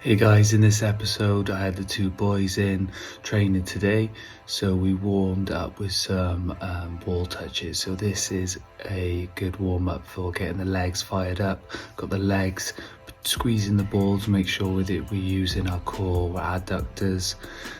Hey guys, in this episode I had the two boys in training today, so we warmed up with some ball touches. So this is a good warm up for getting the legs fired up. Got the legs, squeezing the ball to make sure with it we're using our core, our adductors.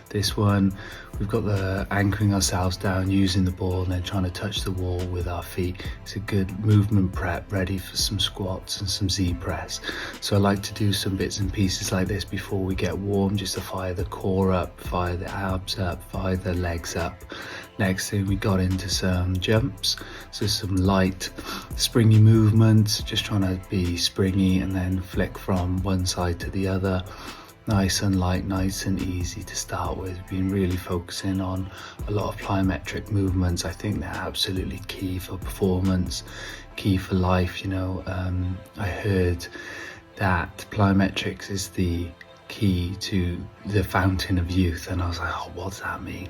This one we've got the anchoring ourselves down, using the ball and then trying to touch the wall with our feet. It's a good movement prep, ready for some squats and some Z press. So I like to do some bits and pieces like this before we get warm, just to fire the core up, fire the abs up, fire the legs up. Next thing, we got into some jumps, so some light springy movements, just trying to be springy and then flick from one side to the other. Nice and light, nice and easy to start with. Been really focusing on a lot of plyometric movements. I think they're absolutely key for performance, key for life. I heard that plyometrics is the key to the fountain of youth, and I was like, oh, what does that mean?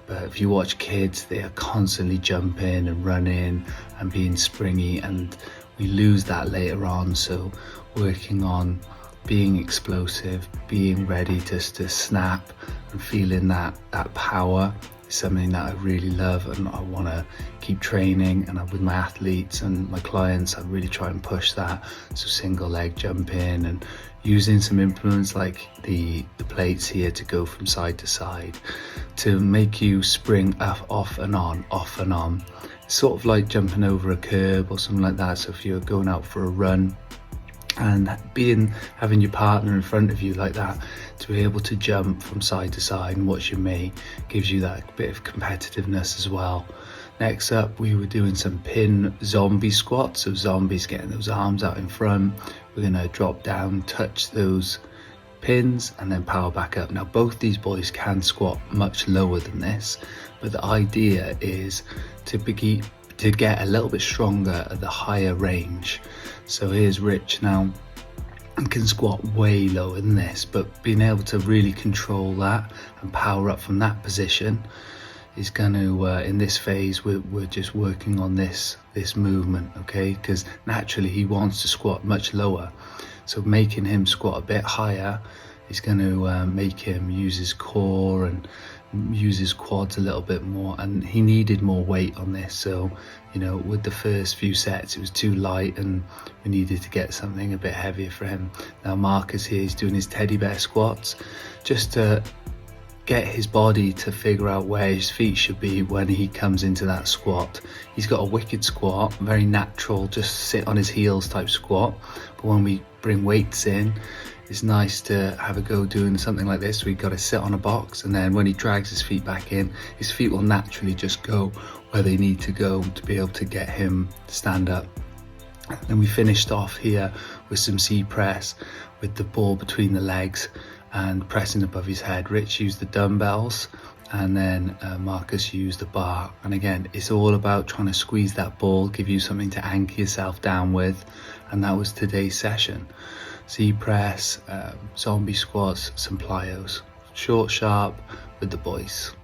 But if you watch kids, they are constantly jumping and running and being springy, and we lose that later on. So working on being explosive, being ready just to snap and feeling that power is something that I really love, and I want to keep training. And with my athletes and my clients, I really try and push that. So single leg jumping and using some implements like the plates here to go from side to side to make you spring off and on. Sort of like jumping over a curb or something like that. So if you're going out for a run and having your partner in front of you like that, to be able to jump from side to side and watch you mate, gives you that bit of competitiveness as well. Next up, we were doing some pin zombie squats, so zombies, getting those arms out in front. We're going to drop down, touch those pins and then power back up. Now both these boys can squat much lower than this, but the idea is to get a little bit stronger at the higher range. So here's Rich now, and can squat way lower than this, but being able to really control that and power up from that position is going to, in this phase, we're just working on this movement, okay? Because naturally he wants to squat much lower. So making him squat a bit higher is going to make him use his core and use his quads a little bit more, and he needed more weight on this. So with the first few sets it was too light and we needed to get something a bit heavier for him. Now Marcus here is doing his teddy bear squats just to get his body to figure out where his feet should be when he comes into that squat. He's got a wicked squat, very natural, just sit on his heels type squat, but when we bring weights in, it's nice to have a go doing something like this. We've got to sit on a box, and then when he drags his feet back in, his feet will naturally just go where they need to go to be able to get him to stand up. Then we finished off here with some C press with the ball between the legs and pressing above his head. Rich used the dumbbells and then Marcus used the bar. And again, it's all about trying to squeeze that ball, give you something to anchor yourself down with. And that was today's session. C press, zombie squats, some plyos. Short, sharp with the boys.